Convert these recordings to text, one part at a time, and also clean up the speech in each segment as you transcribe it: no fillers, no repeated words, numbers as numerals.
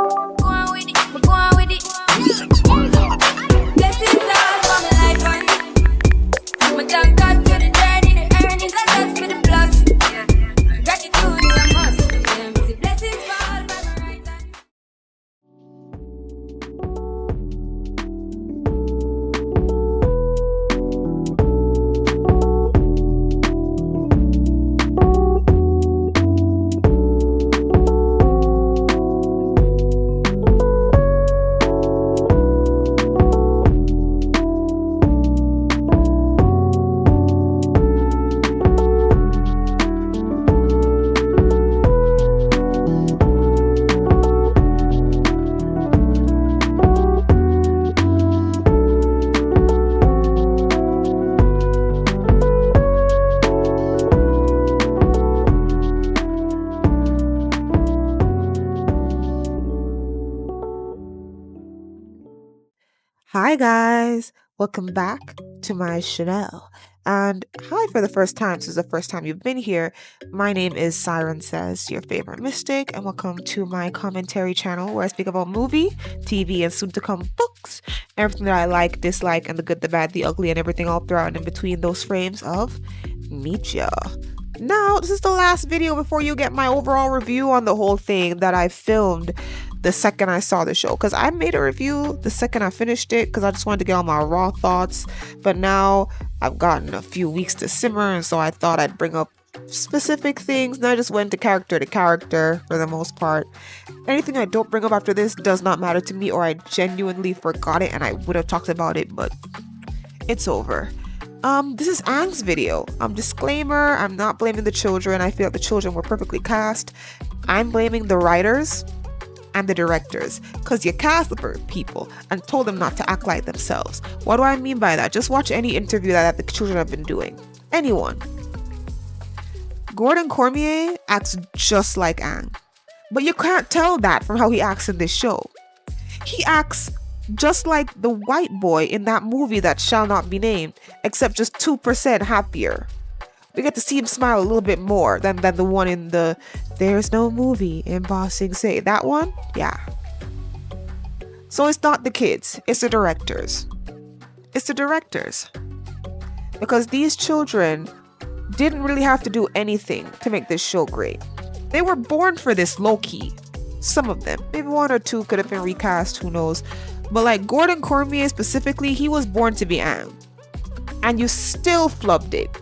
Go on with it, but go on with it. Blessings all for my life, man. My thank God for the journey, the earnings, and just for the plus. Gratitude is a must. See blessings fall by my right hand. Hi guys, welcome back to my channel. And hi for the first time, this is the first time you've been here. My name is TheSirenSayz, your favorite mystic, and welcome to my commentary channel where I speak about movie, TV, and soon to come books, everything that I like, dislike, and the good, the bad, the ugly, and everything all throughout and in between those frames of media. Now, this is the last video before you get my overall review on the whole thing that I filmed the second I saw the show, because I made a review the second I finished it because I just wanted to get all my raw thoughts, but now I've gotten a few weeks to simmer, and so I thought I'd bring up specific things, and I just went to character for the most part. Anything I don't bring up after this does not matter to me, or I genuinely forgot it and I would have talked about it, but it's over. This is Aang's video. Disclaimer, I'm not blaming the children. I feel like the children were perfectly cast. I'm blaming the writers and the directors, because you cast the people and told them not to act like themselves. What do I mean by that? Just watch any interview that the children have been doing. Anyone. Gordon Cormier acts just like Aang, but you can't tell that from how he acts in this show. He acts just like the white boy in that movie that shall not be named, except just 2% happier. We get to see him smile a little bit more than the one in the There's No Movie in Ba Sing Se. That one? Yeah. So it's not the kids, it's the directors. It's the directors. Because these children didn't really have to do anything to make this show great. They were born for this low-key. Some of them. Maybe one or two could have been recast, who knows. But like Gordon Cormier specifically, he was born to be Aang. And you still flubbed it.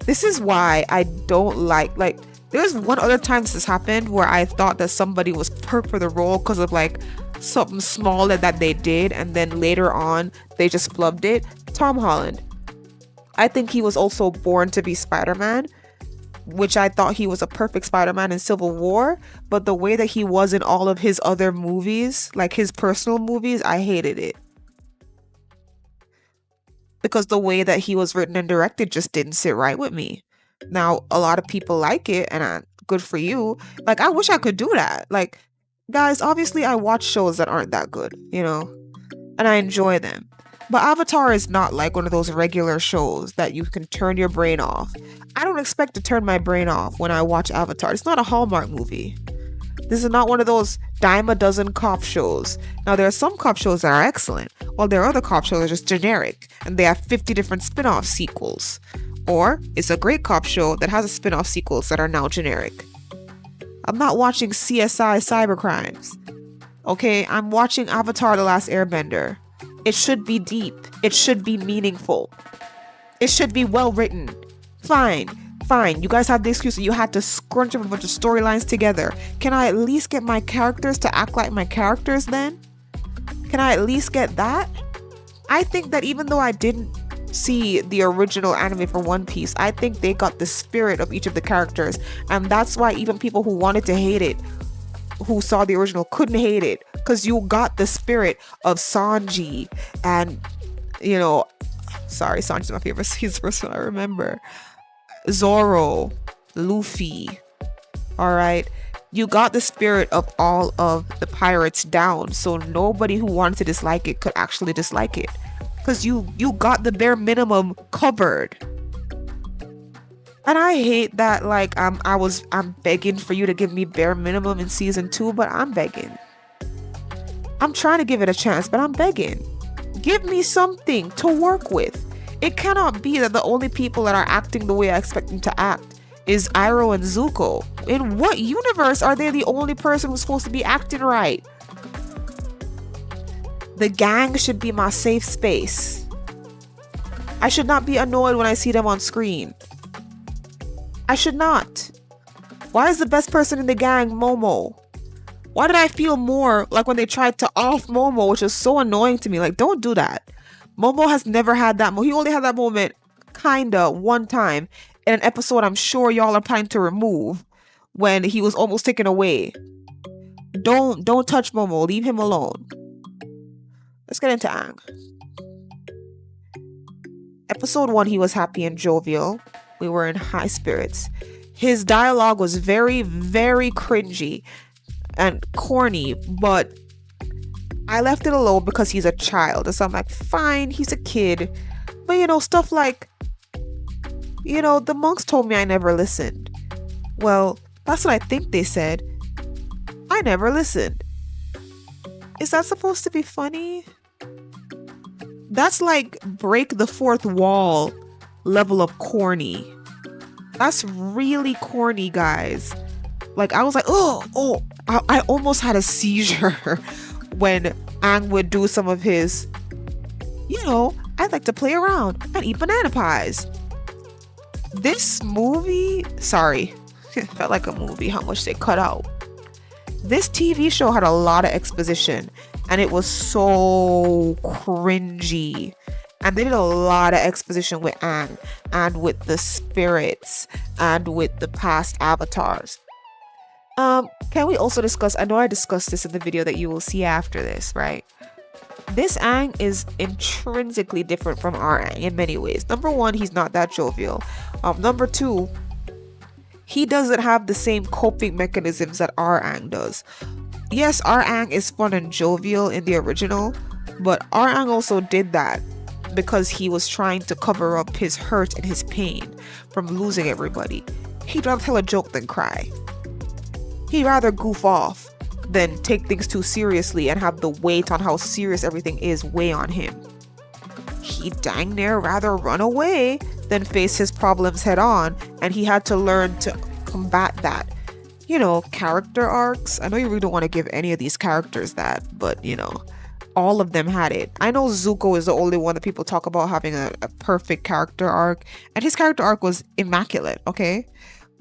This is why I don't like there's one other time this has happened where I thought that somebody was perfect for the role because of like something small that they did, and then later on they just flubbed it. Tom Holland. I think he was also born to be Spider-Man, which I thought he was a perfect Spider-Man in Civil War, but the way that he was in all of his other movies, like his personal movies, I hated it. Because the way that he was written and directed just didn't sit right with me. Now, a lot of people like it, and good for you. Like, I wish I could do that. Like, guys, obviously I watch shows that aren't that good, and I enjoy them. But Avatar is not like one of those regular shows that you can turn your brain off. I don't expect to turn my brain off when I watch Avatar. It's not a Hallmark movie. This is not one of those dime a dozen cop shows. Now, there are some cop shows that are excellent, while there are other cop shows that are just generic, and they have 50 different spin-off sequels. Or, it's a great cop show that has a spin-off sequels that are now generic. I'm not watching CSI Cybercrimes. Okay, I'm watching Avatar: The Last Airbender. It should be deep. It should be meaningful. It should be well written. Fine. You guys have the excuse that you had to scrunch up a bunch of storylines together. Can I at least get my characters to act like my characters then? Can I at least get that? I think that even though I didn't see the original anime for One Piece, I think they got the spirit of each of the characters. And that's why even people who wanted to hate it, who saw the original, couldn't hate it. Because you got the spirit of Sanji and, sorry, Sanji's my favorite. He's the first one I remember. Zoro, Luffy, all right? You got the spirit of all of the pirates down, so nobody who wanted to dislike it could actually dislike it. Because you got the bare minimum covered. And I hate that, I'm begging for you to give me bare minimum in season 2, but I'm begging. I'm trying to give it a chance, but I'm begging. Give me something to work with. It cannot be that the only people that are acting the way I expect them to act is Iroh and Zuko. In what universe are they the only person who's supposed to be acting right? The gang should be my safe space. I should not be annoyed when I see them on screen. I should not. Why is the best person in the gang Momo? Why did I feel more like when they tried to off Momo, which is so annoying to me? Like, don't do that. Momo has never had that. He only had that moment kinda one time in an episode I'm sure y'all are planning to remove when he was almost taken away. Don't touch Momo. Leave him alone. Let's get into Aang. Episode 1, he was happy and jovial. We were in high spirits. His dialogue was very, very cringy and corny, but I left it alone because he's a child. And so I'm like, fine, he's a kid. But stuff like, the monks told me I never listened. Well, that's what I think they said. I never listened. Is that supposed to be funny? That's like break the fourth wall level of corny. That's really corny, guys. Like, I was like, I almost had a seizure when Aang would do some of his, I'd like to play around and eat banana pies. This movie, sorry, it felt like a movie, how much they cut out. This TV show had a lot of exposition and it was so cringy. And they did a lot of exposition with Aang and with the spirits and with the past avatars. Can we also discuss, I know I discussed this in the video that you will see after this, right? This Aang is intrinsically different from our Aang in many ways. Number one, he's not that jovial. Number two, he doesn't have the same coping mechanisms that our Aang does. Yes, our Aang is fun and jovial in the original, but our Aang also did that because he was trying to cover up his hurt and his pain from losing everybody. He'd rather tell a joke than cry. He'd rather goof off than take things too seriously and have the weight on how serious everything is weigh on him. He'd dang near rather run away than face his problems head on, and he had to learn to combat that. Character arcs. I know you really don't want to give any of these characters that, but all of them had it. I know Zuko is the only one that people talk about having a perfect character arc, and his character arc was immaculate, okay?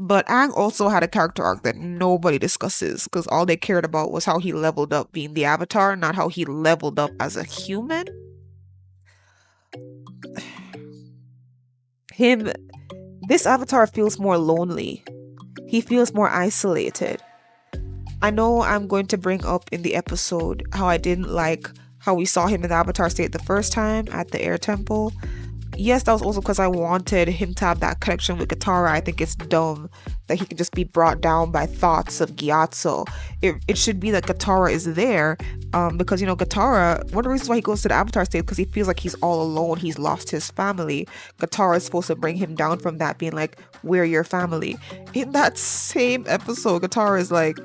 But Aang also had a character arc that nobody discusses because all they cared about was how he leveled up being the Avatar, not how he leveled up as a human. This Avatar feels more lonely. He feels more isolated. I know I'm going to bring up in the episode how I didn't like how we saw him in the Avatar state the first time at the Air Temple. Yes, that was also because I wanted him to have that connection with Katara. I think it's dumb that he can just be brought down by thoughts of Gyatso. It should be that Katara is there because, Katara, one of the reasons why he goes to the Avatar state is because he feels like he's all alone. He's lost his family. Katara is supposed to bring him down from that, being like, we're your family. In that same episode, Katara is like,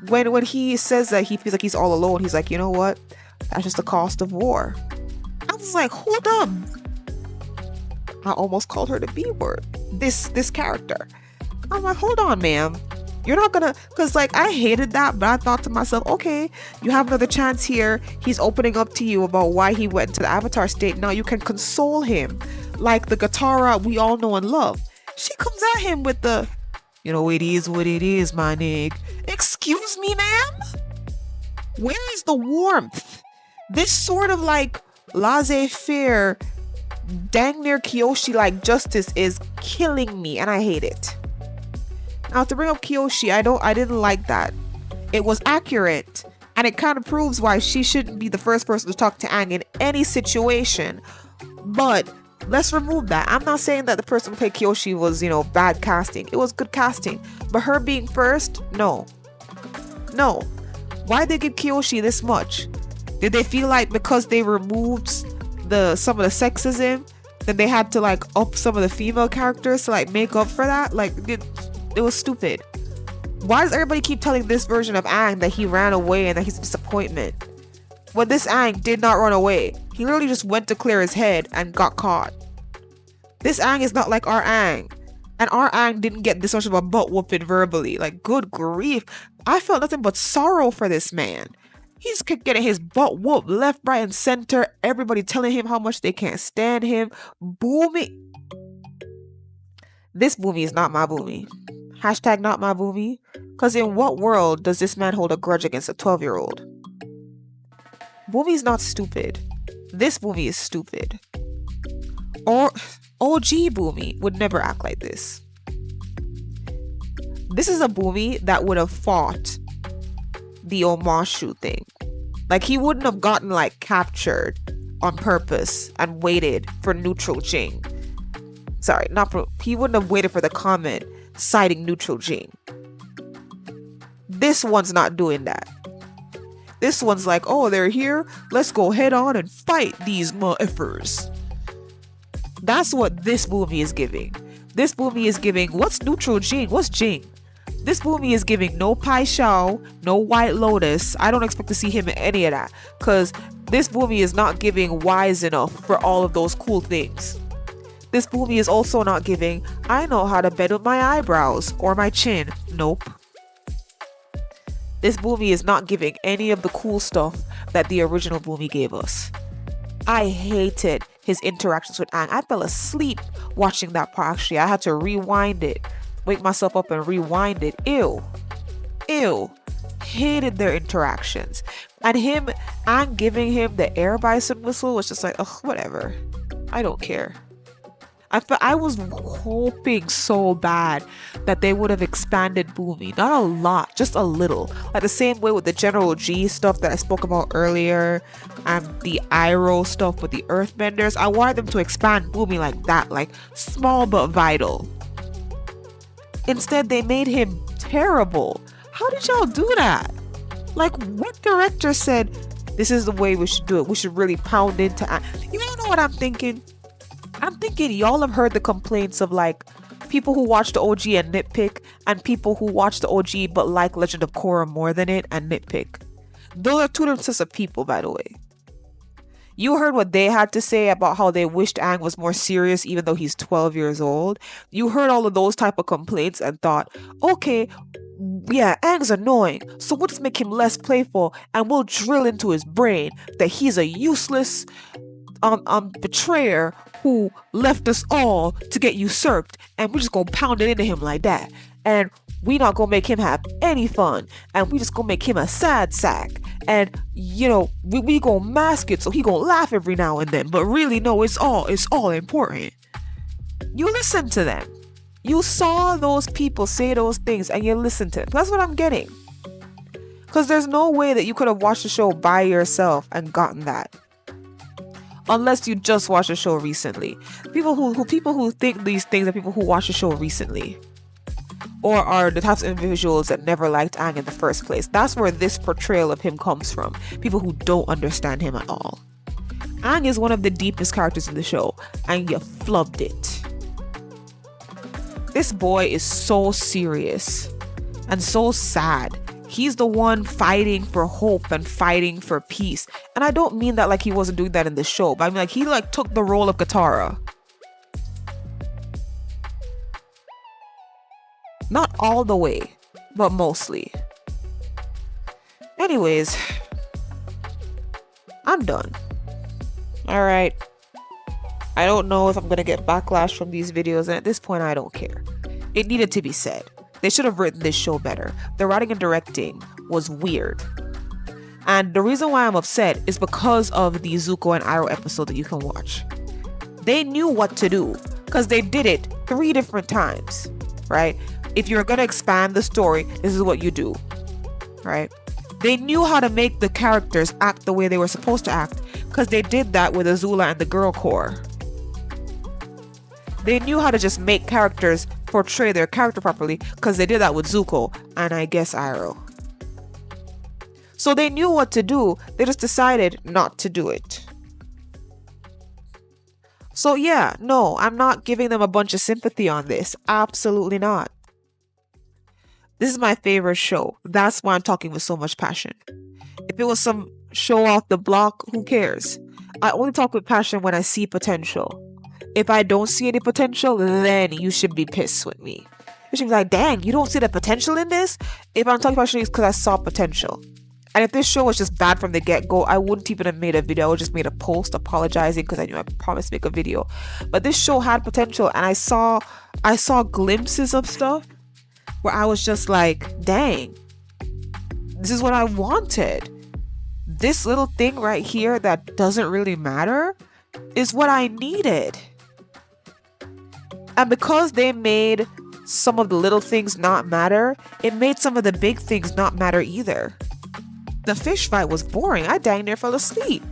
when he says that he feels like he's all alone, he's like, you know what? That's just the cost of war. I was like, hold up. I almost called her the B word. This character. I'm like, hold on, ma'am. You're not gonna, because I hated that, but I thought to myself, okay, you have another chance here. He's opening up to you about why he went into the Avatar state. Now you can console him like the Katara we all know and love. She comes at him with the, it is what it is, my nigga. Excuse me, ma'am? Where is the warmth? This sort of laissez-faire, dang near Kyoshi justice is killing me, and I hate it. Now, to bring up Kyoshi, I didn't like that. It was accurate, and it kind of proves why she shouldn't be the first person to talk to Aang in any situation. But let's remove that. I'm not saying that the person who played Kyoshi was, bad casting. It was good casting. But her being first, no. Why did they give Kyoshi this much? Did they feel like because they removed some of the sexism, then they had to up some of the female characters to make up for that? It was stupid. Why does everybody keep telling this version of Aang that he ran away and that he's a disappointment? when this Aang did not run away. He literally just went to clear his head and got caught. This Aang is not like our Aang. And our Aang didn't get this much of a butt whooping verbally. Like, good grief. I felt nothing but sorrow for this man. He's getting his butt whooped left, right, and center. Everybody telling him how much they can't stand him. Boomy. This Boomy is not my Boomy. Hashtag not my Boomy. Because in what world does this man hold a grudge against a 12-year-old? Boomy's not stupid. This Boomy is stupid. Or OG Boomy would never act like this. This is a Boomy that would have fought the Omashu thing. Like, he wouldn't have gotten like captured on purpose and waited for neutral Jing. Sorry, he wouldn't have waited for the comment citing neutral Jing. This one's not doing that. This one's like, oh, they're here, let's go head on and fight these motherfuckers. That's what this Boomy is giving. This Boomy is giving, what's neutral Jing? What's Jing? This Boomy is giving no Pai Shao, no White Lotus. I don't expect to see him in any of that. Because this Boomy is not giving wise enough for all of those cool things. This Boomy is also not giving, I know how to bed with my eyebrows or my chin. Nope. This Boomy is not giving any of the cool stuff that the original Boomy gave us. I hated his interactions with Aang. I fell asleep watching that part, actually. I had to rewind it. Wake myself up and rewind it. Ew. Hated their interactions. And Aang giving him the air bison whistle was just like, ugh, whatever. I don't care. I was hoping so bad that they would have expanded Boomy. Not a lot, just a little. Like the same way with the General G stuff that I spoke about earlier, and the Iroh stuff with the Earthbenders. I wanted them to expand Boomy like that, like small but vital. Instead, they made him terrible. How did y'all do that? Like, what director said, this is the way we should do it? We should really pound into Aang. You know what I'm thinking? I'm thinking y'all have heard the complaints of like people who watch the OG and nitpick, and people who watch the OG but like Legend of Korra more than it and nitpick. Those are two different sets of people, by the way. You heard what they had to say about how they wished Aang was more serious even though he's 12 years old. You heard all of those type of complaints and thought, okay, yeah, Aang's annoying, so we'll just make him less playful and we'll drill into his brain that he's a useless betrayer who left us all to get usurped, and we're just gonna pound it into him like that, and we not gonna make him have any fun, and we just gonna make him a sad sack, and you know, we gonna mask it so he gonna laugh every now and then, but really no, it's all important. You listen to them. You saw those people say those things and you listened to them. That's what I'm getting. Because there's no way that you could have watched the show by yourself and gotten that. Unless you just watched the show recently. People who think these things are people who watch the show recently. Or are the types of individuals that never liked Aang in the first place. That's where this portrayal of him comes from. People who don't understand him at all. Aang is one of the deepest characters in the show, and you flubbed it. This boy is so serious and so sad. He's the one fighting for hope and fighting for peace. And I don't mean that like he wasn't doing that in the show, but I mean like he like took the role of Katara. Not all the way, but mostly. Anyways, I'm done. Alright. I don't know if I'm gonna get backlash from these videos, and at this point I don't care. It needed to be said. They should have written this show better. The writing and directing was weird. And the reason why I'm upset is because of the Zuko and Iroh episode that you can watch. They knew what to do because they did it 3 different times, right? If you're going to expand the story, this is what you do, right? They knew how to make the characters act the way they were supposed to act because they did that with Azula and the girl core. They knew how to just make characters portray their character properly because they did that with Zuko and I guess Iroh. So they knew what to do, they just decided not to do it. So yeah, no, I'm not giving them a bunch of sympathy on this. Absolutely not. This is my favorite show. That's why I'm talking with so much passion. If it was some show off the block, who cares? I only talk with passion when I see potential. If I don't see any potential, then you should be pissed with me. You should be like, dang, you don't see the potential in this? If I'm talking passion, it's because I saw potential. And if this show was just bad from the get-go, I wouldn't even have made a video. I would just made a post apologizing because I knew I promised to make a video. But this show had potential, and I saw glimpses of stuff where I was just like, dang, this is what I wanted. This little thing right here that doesn't really matter is what I needed. And because they made some of the little things not matter, it made some of the big things not matter either. The fish fight was boring. I dang near fell asleep.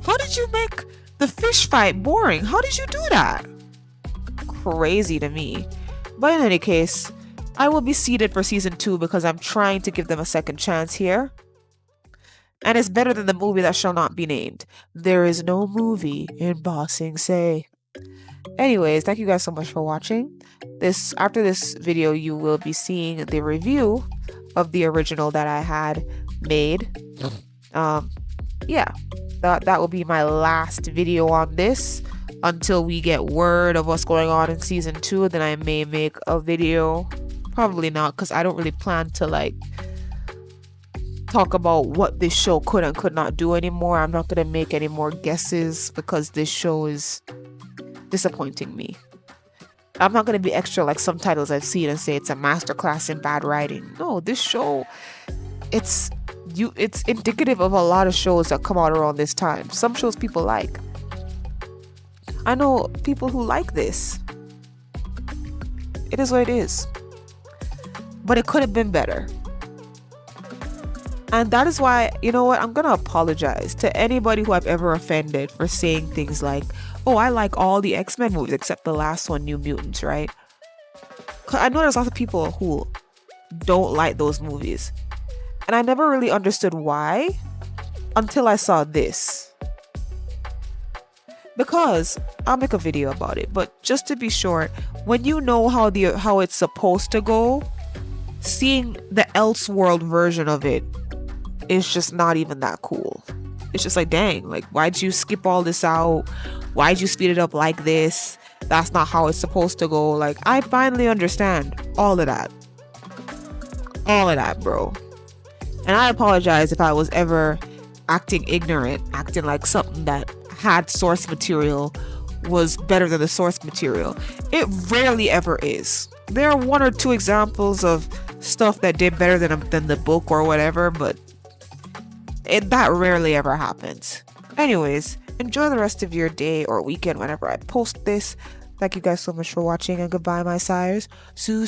How did you make the fish fight boring? How did you do that? Crazy to me. But in any case, I will be seated for season 2 because I'm trying to give them a second chance here. And it's better than the movie that shall not be named. There is no movie in Ba Sing Se. Anyways, thank you guys so much for watching. After this video, you will be seeing the review of the original that I had made. Yeah, that will be my last video on this until we get word of what's going on in season 2. Then I may make a video. Probably not, because I don't really plan to like talk about what this show could and could not do anymore. I'm not gonna make any more guesses because this show is disappointing me. I'm not gonna be extra like some titles I've seen and say it's a masterclass in bad writing. No, this show, it's indicative of a lot of shows that come out around this time. Some shows people like. I know people who like this. It is what it is. But it could have been better. And that is why, you know what, I'm gonna apologize to anybody who I've ever offended for saying things like, oh, I like all the X-Men movies except the last one, New Mutants, right? 'Cause I know there's lots of people who don't like those movies. And I never really understood why until I saw this. Because I'll make a video about it, but just to be short, when you know how it's supposed to go, seeing the Elseworld version of it is just not even that cool. It's just like, dang, like, why'd you skip all this out? Why'd you speed it up like this? That's not how it's supposed to go. Like, I finally understand all of that. All of that, bro. And I apologize if I was ever acting ignorant, acting like something that had source material was better than the source material. It rarely ever is. There are 1 or 2 examples of stuff that did better than the book or whatever, but that rarely ever happens. Anyways, enjoy the rest of your day or weekend whenever I post this. Thank you guys so much for watching, and goodbye, my sires. Sue.